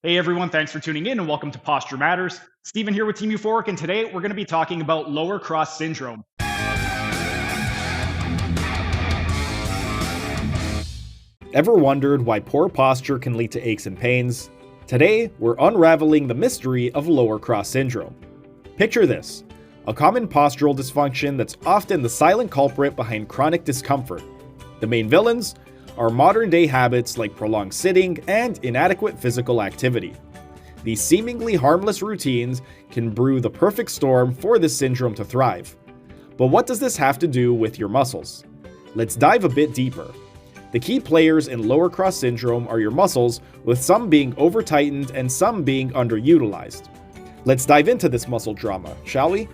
Hey everyone, thanks for tuning in and welcome to Posture Matters. Steven here with Team Euphoric, and today we're going to be talking about lower cross syndrome. Ever wondered why poor posture can lead to aches and pains? Today, we're unraveling the mystery of lower cross syndrome. Picture this: a common postural dysfunction that's often the silent culprit behind chronic discomfort. The main villains are modern-day habits like prolonged sitting and inadequate physical activity. These seemingly harmless routines can brew the perfect storm for this syndrome to thrive. But what does this have to do with your muscles? Let's dive a bit deeper. The key players in lower cross syndrome are your muscles, with some being over-tightened and some being underutilized. Let's dive into this muscle drama, shall we?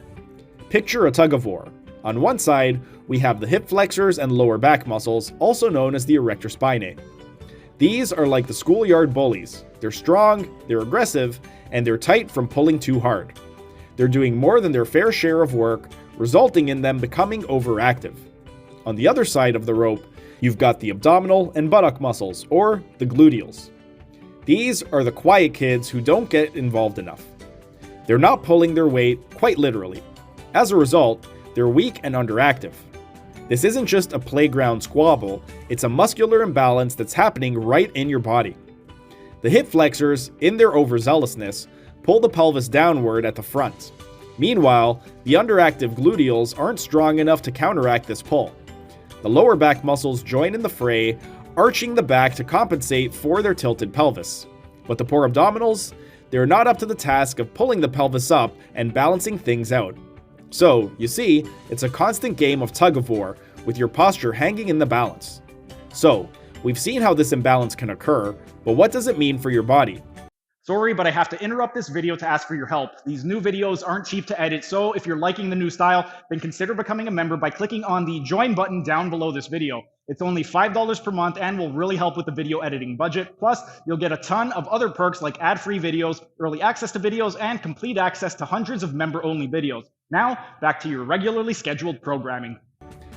Picture a tug-of-war. On one side, we have the hip flexors and lower back muscles, also known as the erector spinae. These are like the schoolyard bullies. They're strong, they're aggressive, and they're tight from pulling too hard. They're doing more than their fair share of work, resulting in them becoming overactive. On the other side of the rope, you've got the abdominal and buttock muscles, or the gluteals. These are the quiet kids who don't get involved enough. They're not pulling their weight, quite literally. As a result, they're weak and underactive. This isn't just a playground squabble, it's a muscular imbalance that's happening right in your body. The hip flexors, in their overzealousness, pull the pelvis downward at the front. Meanwhile, the underactive gluteals aren't strong enough to counteract this pull. The lower back muscles join in the fray, arching the back to compensate for their tilted pelvis. But the poor abdominals, they're not up to the task of pulling the pelvis up and balancing things out. So, you see, it's a constant game of tug-of-war, with your posture hanging in the balance. So, we've seen how this imbalance can occur, but what does it mean for your body? Sorry, but I have to interrupt this video to ask for your help. These new videos aren't cheap to edit, so if you're liking the new style, then consider becoming a member by clicking on the join button down below this video. It's only $5 per month and will really help with the video editing budget. Plus, you'll get a ton of other perks like ad-free videos, early access to videos, and complete access to hundreds of member-only videos. Now, back to your regularly scheduled programming.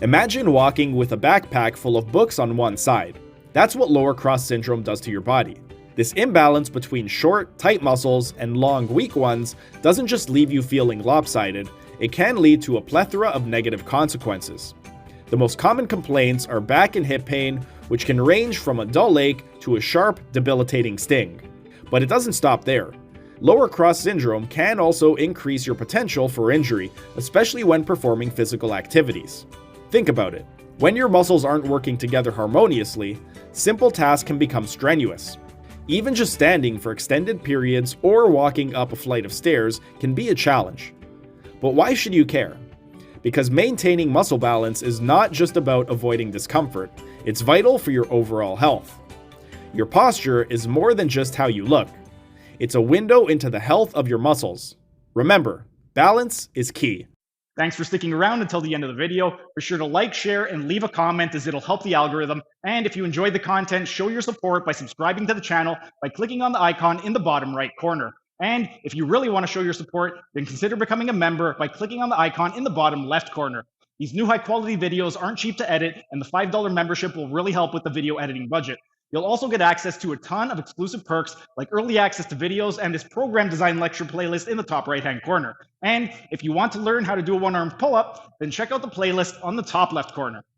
Imagine walking with a backpack full of books on one side. That's what lower cross syndrome does to your body. This imbalance between short, tight muscles and long, weak ones doesn't just leave you feeling lopsided, it can lead to a plethora of negative consequences. The most common complaints are back and hip pain, which can range from a dull ache to a sharp, debilitating sting. But it doesn't stop there. Lower cross syndrome can also increase your potential for injury, especially when performing physical activities. Think about it. When your muscles aren't working together harmoniously, simple tasks can become strenuous. Even just standing for extended periods or walking up a flight of stairs can be a challenge. But why should you care? Because maintaining muscle balance is not just about avoiding discomfort, it's vital for your overall health. Your posture is more than just how you look. It's a window into the health of your muscles. Remember, balance is key. Thanks for sticking around until the end of the video. Be sure to like, share, and leave a comment as it'll help the algorithm. And if you enjoyed the content, show your support by subscribing to the channel by clicking on the icon in the bottom right corner. And if you really want to show your support, then consider becoming a member by clicking on the icon in the bottom left corner. These new high-quality videos aren't cheap to edit, and the $5 membership will really help with the video editing budget. You'll also get access to a ton of exclusive perks like early access to videos and this program design lecture playlist in the top right-hand corner. And if you want to learn how to do a one-armed pull-up, then check out the playlist on the top left corner.